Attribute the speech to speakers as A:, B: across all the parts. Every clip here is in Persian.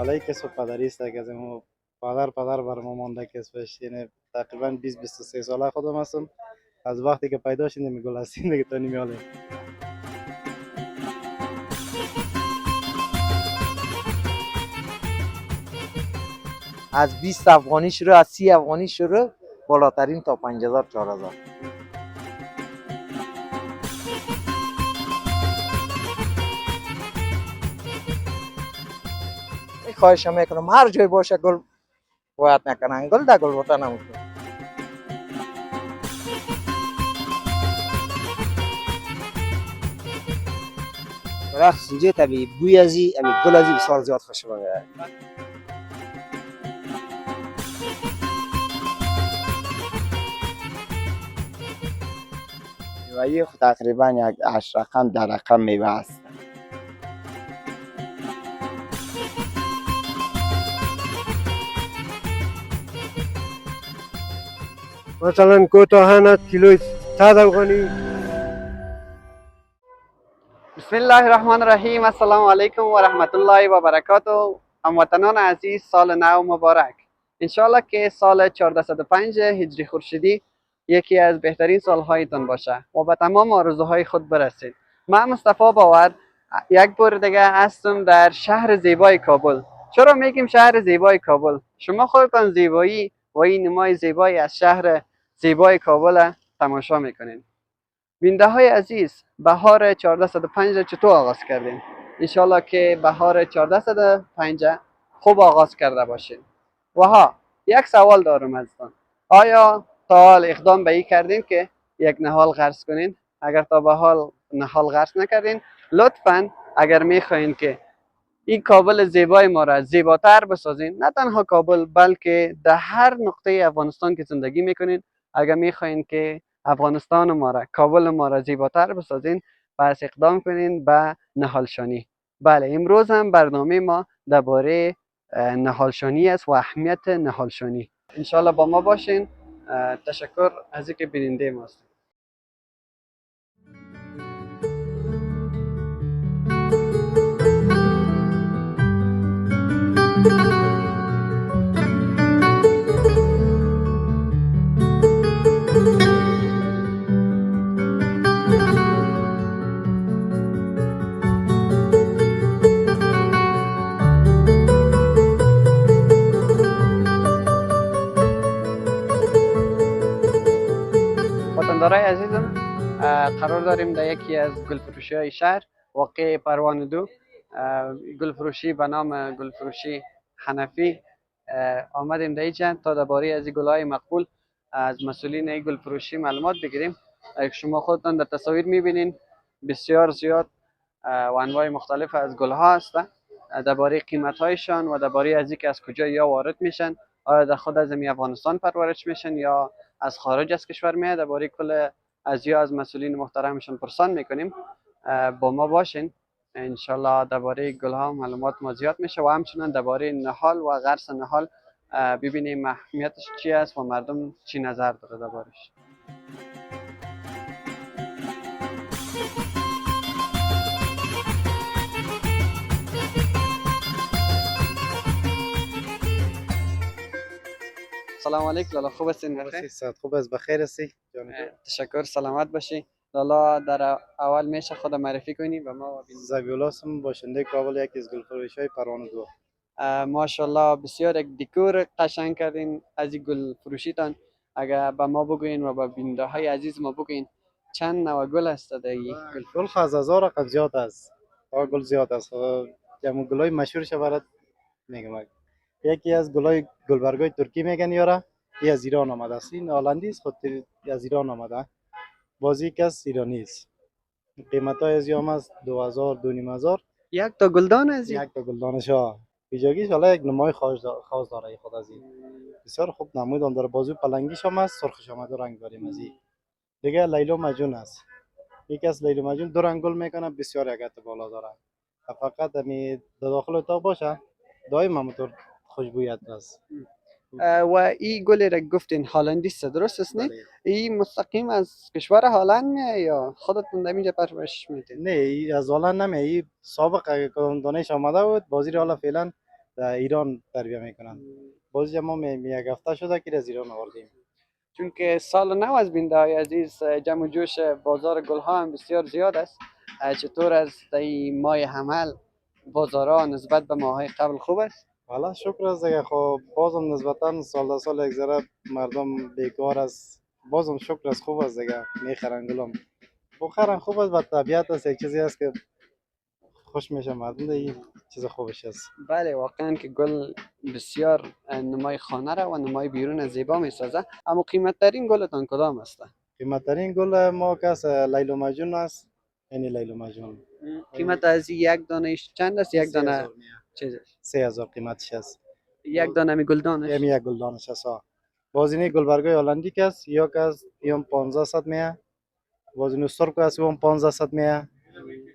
A: ساله که سو پدری است که از ما پدر بر ما مانده که اسمش یعنی تقریبا 20 23 ساله خودم هستم. از وقتی که پیدا شدیم می گل هستیم دیگه تا نمیالیم.
B: از 20 افغانی شروع، از 30 افغانی شروع، بالاترین تا 5000 4000. خواهش میکنم هر جای باشه گل باید نکنن، گل در گلبوتا نموشه.
C: رقص اینجا طبیعی بوی ازی امی گل ازی بسیار زیاد خوش میاد.
D: میوه خود تقریبا یک 8 رقم 10 رقم میوه است.
E: مثلا کوتاهن کیلوی 100 افغانی.
F: بسم الله الرحمن الرحیم. السلام علیکم و رحمت الله و برکاته. هموطنان عزیز، سال نو مبارک. انشالله که سال 1405 هجری خورشیدی یکی از بهترین سالهایتان باشه و به تمام آرزوهای خود برسید. من مصطفی باور یک بار دیگه هستم در شهر زیبای کابل. چرا میگیم شهر زیبای کابل؟ شما خودتان زیبایی و این نمای زیبایی از شهر زیبای کابل تماشا میکنین. بینده های عزیز، بهار 1405 چطور آغاز کردین؟ انشالله که بهار 1405 خوب آغاز کرده باشین. و ها، یک سوال دارم ازتان. آیا تا حال اقدام به این کردین که یک نهال غرس کنین؟ اگر تا به حال نهال غرس نکردین، لطفاً اگر میخواین که این کابل زیبای ما را زیباتر بسازین، نه تنها کابل بلکه در هر نقطه افغانستان که زندگی میکنین، اگر میخواین که افغانستان ما را، کابل ما را زیباتر بسازین، پس اقدام کنین به نهالشانی. بله، امروز هم برنامه ما درباره نهالشانی است و اهمیت نهالشانی. انشالله با ما باشین. تشکر از اینکه بیننده ما هستید. وطندارای عزیزم، قرار داریم در یکی از گلفروشی های شهر واقع پروانه دو، گلفروشی به نام گلفروشی حنفی، آمدیم در اینجا تا درباره از این گلهای مقبول از مسئولین این گلفروشی معلومات بگیریم. شما خودتان در تصاویر میبینین بسیار زیاد و انواع مختلف از گلها هستند. درباره قیمت هایشان و درباره از اینکه از کجا یا وارد میشن، آیا در خود از افغانستان پرورش میشن یا از خارج از کشور میاد، درباره کل از مسئولین محترمشان پرسان میکنیم. با ما باشین، انشالله درباره گلها معلومات ما زیاد میشه و همچنان درباره نهال و غرس نهال ببینیم اهمیتش چی است و مردم چی نظر داره دربارش. سلام علیکم لالا، خوب هستین؟ بخیر؟
A: صحت خوب است، بخیر هستی؟
F: تشکر، سلامت باشی. لالا در اول میشه خود معرفی کنی به ما و
A: زبیولا هستم، باشنده کابل، یکی از گلفروشی های پروانه دو.
F: ماشاءالله بسیار یک دکور قشنگ کردین از این گل فروشیتان. اگر به ما بگوین و به بیننده های عزیز ما بگوین چند نوع گل است در این
A: گل از 1000 رقم زیاد است. گل زیاد است. جمع گلای مشهورش برات میگم. یکی از گلای گلبرگای ترکی میگن یارا، این از ایران آمده است. این هلندی است، خود از ایران آمده. بازی کس ایرانی است. قیمت های از یام است 2000 2500.
F: یک تا گلدان از
A: یک تا گلدانش ها بیجاگیش حالا یک نمای خاص داره خود از این. بسیار خوب نمود هم داره، بازو پلنگیش هم است، سرخش هم دو رنگ داریم از این. دیگه لیلو مجون است. یکی از لیلو مجون دو رنگ گل میکنه، بسیار یکت بالا داره. فقط می داخل اتاق باشه دائما همونطور خوشبویت است.
F: و این گلی را گفتین هالندی است، درست است نه؟ این مستقیم از کشور هلند میاد یا خودتون در اینجا پرورش میدین؟
A: نه، این از هلند نمیاد. این سابق اگه کدام دانش آمده بود، بازی را حالا فعلا در ایران تربیه میکنن. بازی ما یک هفته شده که از ایران آوردیم.
F: چون که سال نو از بینده های عزیز جمع و جوش بازار گل ها هم بسیار زیاد است. چطور از این ماه حمل بازارها نسبت به ماهای قبل خوب است؟
A: والا شکر است دیگه. خب بازم نسبتا سال در سال یک ذره مردم بیکار است. بازم شکر است، خوب است دیگه، میخرن گلم. بخرن خوب است، و طبیعت است، یک چیزی است که خوش میشه مردم، این چیز خوبش است.
F: بله واقعا که گل بسیار نمای خانه را و نمای بیرون زیبا می سازه. اما قیمت ترین گلتان کدام است؟
A: قیمت ترین گل ما کس لیل و مجنون است. یعنی لیل و مجنون
F: قیمت از یک دانهش چند است؟ یک دانه چیزش
A: 3000 قیمتش است.
F: یک دانه می گلدانش
A: یعنی یک گلدانش است. بازینی گلبرگای هلندی کس یا کس یوم 1500 میه. بازینو سرک است اون 1500 میه.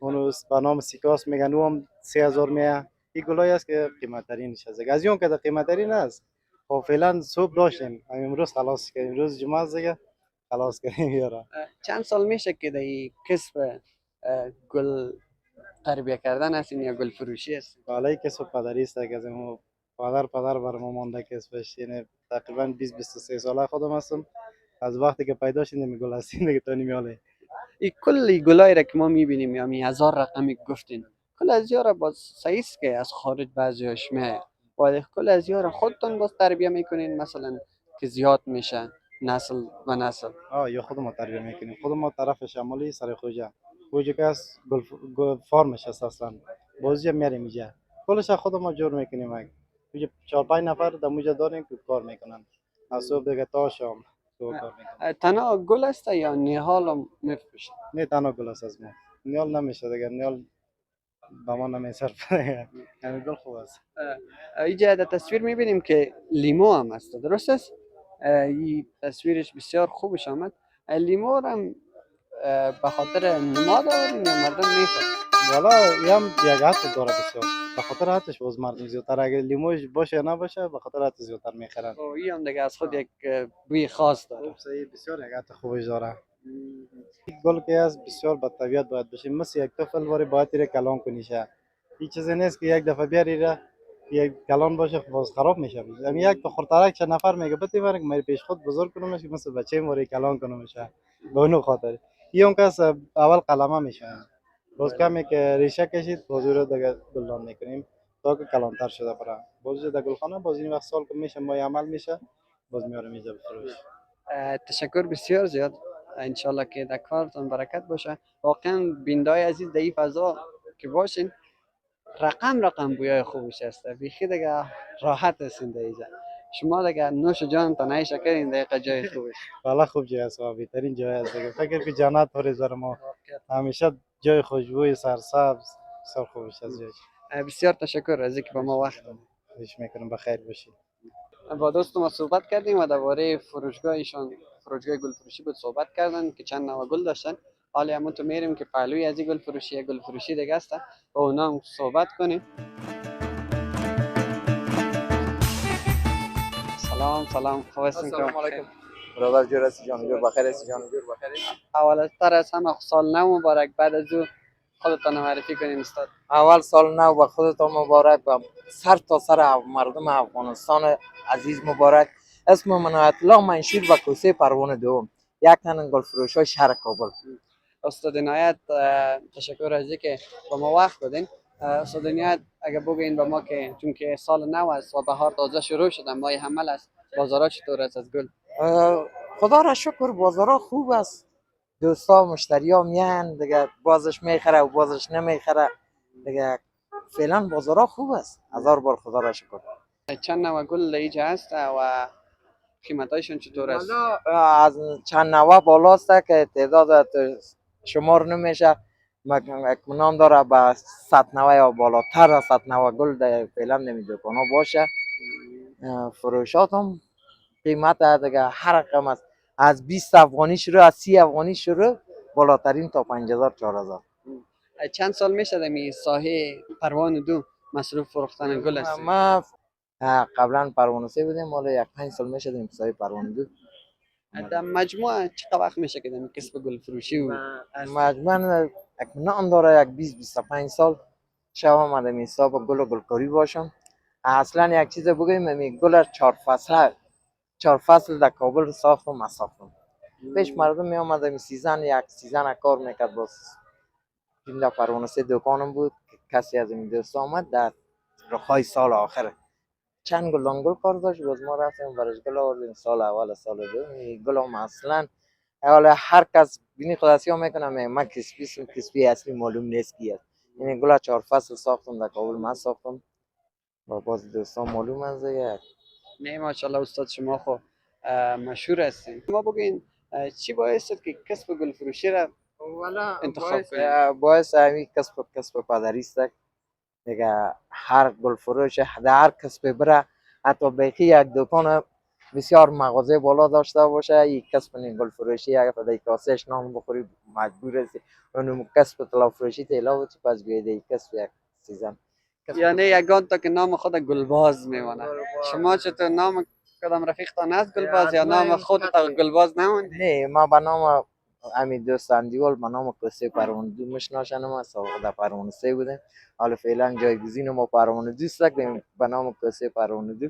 A: اونو به نام سیکاس میگن اون 3000 میه. این گلای است که قیمت ترینش است. از اون که در قیمت ترین است. خب فعلا صبح داشتیم، امروز خلاص کردیم. امروز جمعه است دیگه، خلاص کردیم یارا.
F: چند سال میشه که در این کسب گل تربیه کردن هستین یا گل فروشی هستین؟
A: حالا کسب پدری است که از ما پدر بر ما مانده کسبش. یعنی تقریبا 23 ساله خودم هستم. از وقتی که پیدا شدیم گل هستیم دیگه تا نمیاله.
F: این کلی گلایی را که ما میبینیم یا می هزار رقمی گفتین، کل از یارا باز صحیح است که از خارج بعضیاش میه، ولی کل از یارا خودتون باز تربیه میکنین مثلا که زیاد میشه نسل و نسل؟
A: یا خودم ما تربیه میکنیم. خودم ما طرف شمالی سر خوجه که است گل فارمش است اصلا. بازی میاریم اینجا کلش خودم ما جور میکنیم. اینجا 4-5 نفر در موجه داریم که کار میکنن از صبح دیگه تا شام تو کار میکنن.
F: تنها گل است یا نهال هم میفروشین؟
A: نه تنها گل است از ما. نیال نمیشه دیگه، نیال به ما نمیصرفه. همین گل خوب است.
F: اینجا در تصویر میبینیم که لیمو هم است، درست است؟ این تصویرش بسیار خوبش آمد. لیمو را هم به خاطر نماد آورین یا مردم میخورن؟
A: والا هم یک حد داره بسیار. به خاطر حدش باز مردم زیادتر اگه لیموش باشه یا نباشه به خاطر حد زیادتر میخرن.
F: و این هم دیگه از خود یک بوی خاص داره.
A: خوب صحیح، بسیار یک حد خوبش داره. گل که است بسیار با طبیعت باید باشه. مثل یک طفل واری باید ایره کلان کنی شه. این چیزی نیست که یک دفعه بیاری را یک کلان باشه باز خراب میشه. همین یک تا خورترک چه نفر میگه بتی برک مری پیش خود بزرگ کنمش مثل بچه موری کلان کنمش. به اون خاطر این کس اول قلمه میشه. باز کمی که ریشه کشید باز رو دیگه گلدان میکنیم تا که کلانتر شده برای باز در گلخانه باز این وقت سال که میشه مای عمل میشه باز میارم اینجا بفروش.
F: تشکر بسیار زیاد. انشالله که در کارتون برکت باشه. واقعا بیندای عزیز در این فضا که باشین رقم بویای خوبش هست. بیخی دیگه راحت هستین در اینجا. شما دیگه نوش جان تا نهی شکرین دقیقه جای خوبش.
A: والا خوب جای است و بهترین جای است دیگه. فکر که جنت پر زار ما همیشه جای خوشبوی سرسبز بسیار خوبش از جایش.
F: بسیار تشکر از اینکه با ما وقت دادید.
A: خواهش میکنم بخیر باشید.
F: با دوستم صحبت کردیم و درباره فروشگاهشان، فروشگاه گل فروشی بود صحبت کردن که چند نوع گل داشتن. حالا همون تو میریم که پهلوی از این گل فروشی دیگه است با اونا هم صحبت کنیم. سلام خوب هستین؟
B: السلام علیکم برادر جور هستی جان جور بخیر هستی جان جور بخیر.
F: اولتر از همه سال نو مبارک. بعد از او خودتان معرفی کنین استاد.
B: اول سال نو و خودتان مبارک و سر تا سر مردم افغانستان عزیز مبارک. اسم من آیت الله منشور و کوسه پروانه دوم، یک تن گل فروش های شهر کابل.
F: استاد عنایت تشکر از اینکه با ما وقت دادین. استاد عنایت اگه بگین با ما که چون که سال نو است و بهار تازه شروع شده ماه حمل است، بازارها چطور است از گل؟
B: خدا را شکر بازارها خوب است. دوستا مشتریا میان دیگه بازش میخره و بازش نمیخره دیگه. فعلا بازارها خوب است. هزار بار خدا را شکر.
F: چند نوع گل اینجا هست و قیمتایشون چطور است؟
B: از چند نوع بالاست که تعداد شمار نمیشه. اطمینان داره به 100 نوع یا بالاتر از 100 نوع گل در فعلا نمی دکانا باشه. فروشات هم قیمت دیگه هر رقم است. از 20 افغانی شروع، از 30 افغانی شروع، بالاترین تا 5000 4000.
F: چند سال میشه در می ساحه پروانه دو مصروف فروختن گل است؟
B: ما قبلا پروانه 3 بودیم، حالا یک 5 سال میشه در سایه پروانه 2.
F: در مجموع چقدر وقت میشه که در کسب گل فروشی و
B: مجموعاً اطمینان داره یک 20 25 سال شما آمده حساب گل و گلکاری باشم اصلا یک چیز بگویم می گل 4 فصل در کابل ساختم ما ساختم. پیش مردم می آمد می سیزن یک سیزن کار میکرد باز این در پروانه سه دکانم بود که کسی از این دوست آمد در رخای سال آخر چند گل کار داشت باز ما رفتیم برش گل آوردیم سال اول سال دوم گل هم اصلا حالا هر کس بینی خلاصی ها میکنم من کسبی کسبی اصلی معلوم نیست کی است. این گل 4 فصل ساختم در کابل من ساختم و باز دوستان معلوم است دیگه.
F: نه ماشاءالله استاد شما خو مشهور هستین. ما بگین چی باعث شد که کسب گل فروشی را انتخاب کنید؟
B: باعث همین کسب پدری است دیگه. هر گل فروش در هر کسب بره حتی بیخی یک دکان بسیار مغازه بالا داشته باشه یک کسب این گل فروشی اگر فدای کاسهش نان بخوری مجبور هستی اون کسب طلا فروشی تیلا بود پس بیاید یک کسب یک سیزن
F: یعنی یگان تا که نام خود گلباز میمانه. شما چطور نام کدام رفیقتان است گلباز یا نام خود گلباز نموند؟
B: نه ما به نام همین دوست اندیول به نام کسی پروانه دو میشناسن ما سابقه در پروانه سه بودیم حالا فعلا جایگزین ما پروانه دو است که به نام کسی پروانه دو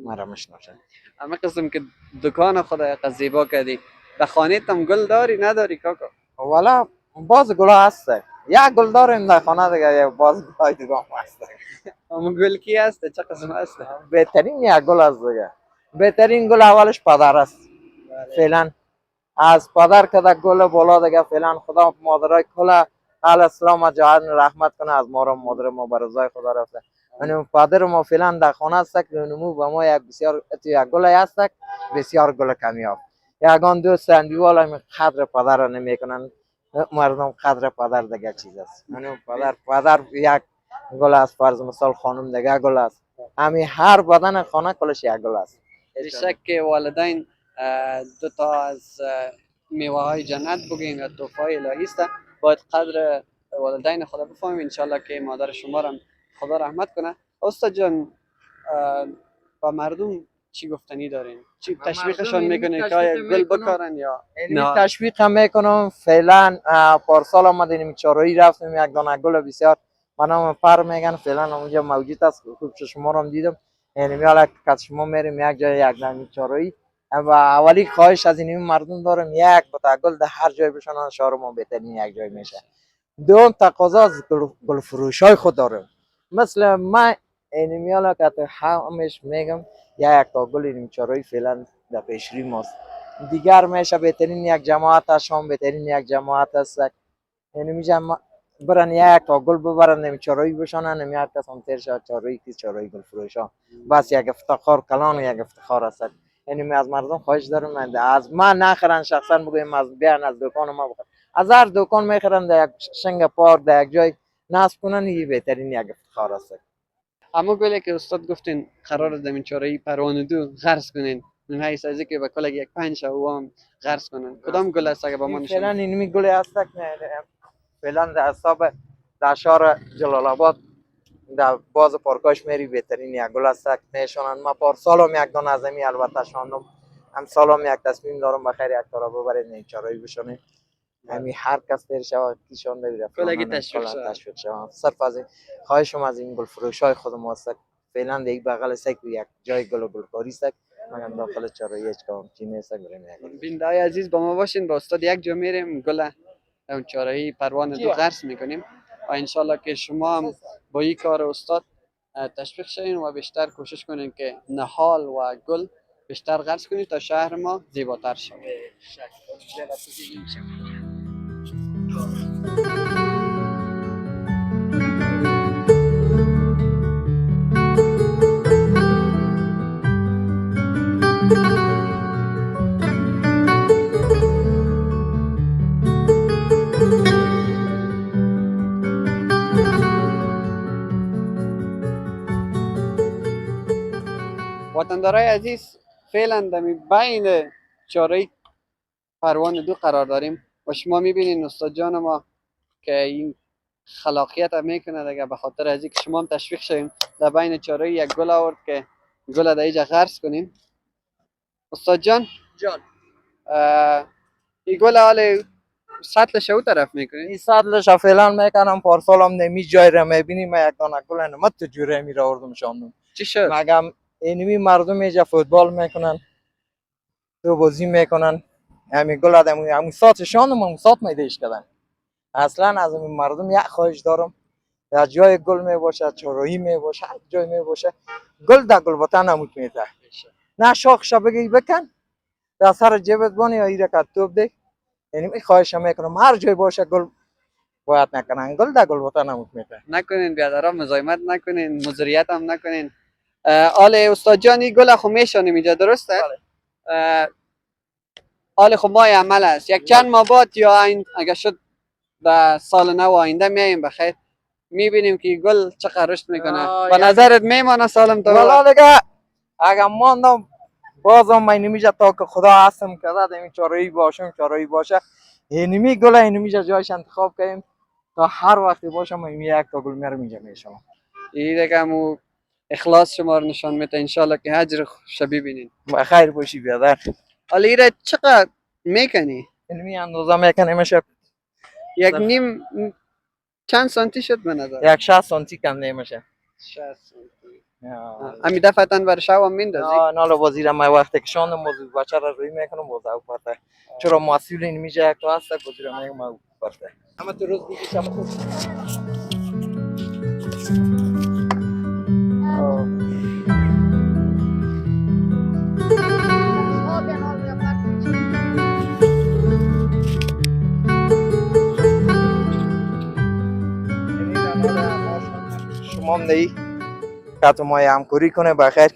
B: ما را میشناسن.
F: اما قسم که دکان خود یک زیبا کردی در خانه تم گل داری نداری کاکا؟
B: والا باز گلا هست یک گل داریم در خانه دیگه باز گلای دیگه هم هست.
F: اما گل کی است چه قسم است؟
B: بهترین یک گل است دیگه. بهترین گل اولش پدر است فعلا از پدر که در گل بالا دیگه فعلا خدا مادرای کل اهل اسلام جهان رحمت کنه از ما را مادر ما بر رضای خدا رفته یعنی پدر ما فعلا در خانه است که نمو به ما یک بسیار یک گل است بسیار گل کمیاب یگان دوست اندیوال هم قدر پدر را نمیکنن مردم قدر پدر دیگه چیز است یعنی پدر یک گل است فرض مثال خانم دیگه گل است همین هر بدن خانه کلش یک گل است.
F: شک که والدین دو تا از میوه های جنت بگین و تحفه های الهی است باید قدر والدین خدا بفهمیم انشالله که مادر شما را خدا رحمت کنه. استاد جان با مردم چی گفتنی دارین؟ چی تشویقشان میکنین که گل بکارن یا
B: نه؟ تشویق هم میکنم فعلا پارسال آمدیم چارایی رفتیم یک دانه گل بسیار به نام پر میگن فعلا اونجا موجود است خوب شما رو دیدم یعنی میاله که شما میریم یک جای یک دانه چارایی و اولی خواهش از این مردم دارم یک بوته گل در هر جای بشنن شهر ما بهترین یک جای میشه. دوم تقاضا از گل فروش های خود دارم مثل من این میاله که همش میگم یک تا گل این چارایی فعلا در پیشری ماست دیگر میشه بهترین یک جماعت است شام بهترین یک جماعت است یعنی میگم برن یک تا گل ببرن نمی چارایی بشانن نمی هر کس هم تیر شد چارایی که چارایی گل فروش ها بس یک افتخار کلان یک افتخار است یعنی می از مردم خواهش دارم از من نخرن شخصا بگویم از بیان از دکان ما بخرن از هر دکان میخرن در یک شنگ پارک در یک جای نصب کنن این بهترین یک افتخار است.
F: اما گلی که استاد گفتین قرار زمین چارایی پروانه دو غرس کنین من حیث از که به کل یک 5 او هم غرس کنن کدام گل است که با ما نشون؟
B: فعلا این گل است فعلا در حساب در شهر جلال آباد در باز پارکاش میری بهترین یک گل است میشونن ما پارسال هم یک دانه از این البته شاندم هم سال هم یک تصمیم دارم بخیر یک تا را ببرید نیچارایی بشونیم همین هر کس تیر شود کیشان بگیره
F: کلگی تشویق
B: شود صرف از این خواهشم از این گل فروش های خودم است فعلا دیگه بغل است یک جای گل و گلکاری است مگم داخل چارایی هیچ کام چی نیست بریم
F: بیننده عزیز با ما باشین با استاد یک جا میریم گل اون چارایی پروانه دو غرس میکنیم و انشالله که شما هم با این کار استاد تشویق شوین و بیشتر کوشش کنین که نهال و گل بیشتر غرس کنید تا شهر ما زیباتر شود. وطندارای عزیز فعلا در بین چارایی پروانه دو قرار داریم و شما میبینین استاد جان ما که این خلاقیت هم میکنه دیگه به خاطر از اینکه شما هم تشویق شویم در بین چارایی یک گل آورد که گل در اینجا غرس کنیم. استاد جان این گل حال سطلش او طرف میکنین؟
B: این سطلش فعلا میکنم پارسال هم نمی جای را میبینیم یک دانه گل نمت جوره می را آوردم شاندم
F: چی شد؟
B: مگم اینمی مردم اینجا فوتبال میکنن تو بازی میکنن همین گل آدم همون ساعتشان همون ساعت میدهش کردن. اصلا از این مردم یک خواهش دارم در جای گل می باشه چهارراهی می باشه هر جای می باشه گل در گلبتن نمود میده نه شاخش بگی بکن در سر جیبت بانی یا ایره که توپ ده. یعنی این خواهش میکنم هر جای باشه گل باید نکنن گل در گلبتن نمود میده.
F: نکنین بیادرها مزاحمت نکنین مزریت هم نکنین. آل استاد جانی گل خو میشانیم اینجا درسته؟ آل خو ماه عمل است یک چند ماه بعد یا این اگر شد در سال نو آینده میاییم بخیر میبینیم که گل چقدر رشد میکنه. به نظرت میمانه سالم تا
B: والا دیگه اگر ماندم بازم من نمیشه تا که خدا هستم کرده این چارایی باشه اینمی گل اینمی جایش انتخاب کنیم تا هر وقتی باشه من یک تا گل میرم اینجا میشم.
F: این دیگه مو اخلاص شما رو نشان میده انشالله که اجر شبیه بینین.
B: بخیر باشی بیادر.
F: حالا ایره چقدر میکنی؟
B: اینمی اندازه میکنیم میشه
F: یک نیم چند سانتی شد به نظر؟
B: یک 60 سانتی کم نمیشه.
F: 60 سانتی. امی دفتن بر شو هم میندازی؟
B: نالا وزیر ما وقتی که شاندم موضوع بچه را روی میکنم باز او پرته چرا مسئول این میجه یک تو هست وزیر میگم او پرته اما تو روز دیگه شما تو شما هم دی که تو ما همکاری کنه بخیر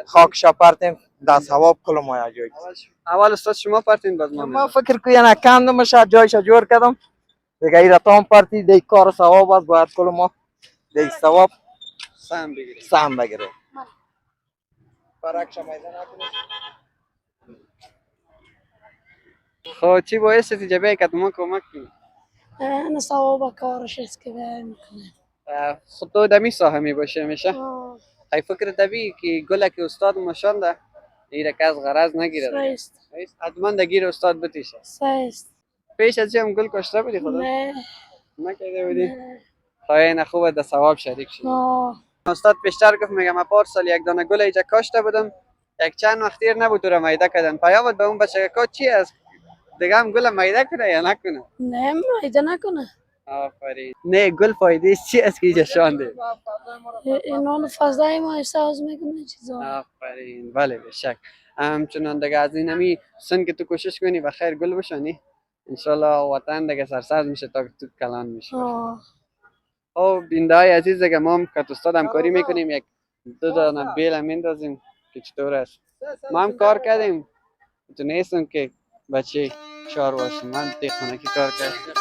B: خاک شپرتیم دست هوا کل ما جای
F: اول استاد شما پرتین باز
B: ما فکر که یعنی کندم میشه جایش جور کردم دیگه ایره تام پرتی دی کار ثواب است باید کل ما دی ثواب سهم بگیره برعکس میدان نکنید.
F: خب چی باعث تجربه که ما کمک کنی؟
G: انا ثواب کارش است که میکنه.
F: خود تو دمی ساهمی باشه میشه؟ ای فکر دبی که گله که استاد مشانده ایره که از غرض نگیره دیگه حتما دگیر استاد بتیشه
G: سایست
F: پیش از هم گل کشته بودی خدا؟
G: نه
F: نکرده بودی؟ خواهی خوبه در ثواب شریک شد. استاد پیشتر گفت میگم من پار سال یک دانه گل ایجا کاشته بودم یک چند وقت دیر نبود تو را میده کردن پیامت به اون بچه که چی است دیگه هم گل میده کنه یا نکنه؟
G: نه میده نکنه.
F: آفرین. نه گل فایده چی است که ایجا شانده؟
G: اینان فضای ما احساس میکنه چیزا.
F: آفرین بله بشک. همچنان دیگه از این همی سن که تو کوشش کنی و خیر گل بشانی انشالله وطن دیگه سرسبز میشه تا تو کلان میشه. خب بینده های عزیز دیگه ما هم که استاد همکاری میکنیم یک دو دانه بیل هم میندازیم که چطور است. ما هم کار کردیم تو نیستم که بچه چهار باشیم من دیخونه که کار کردیم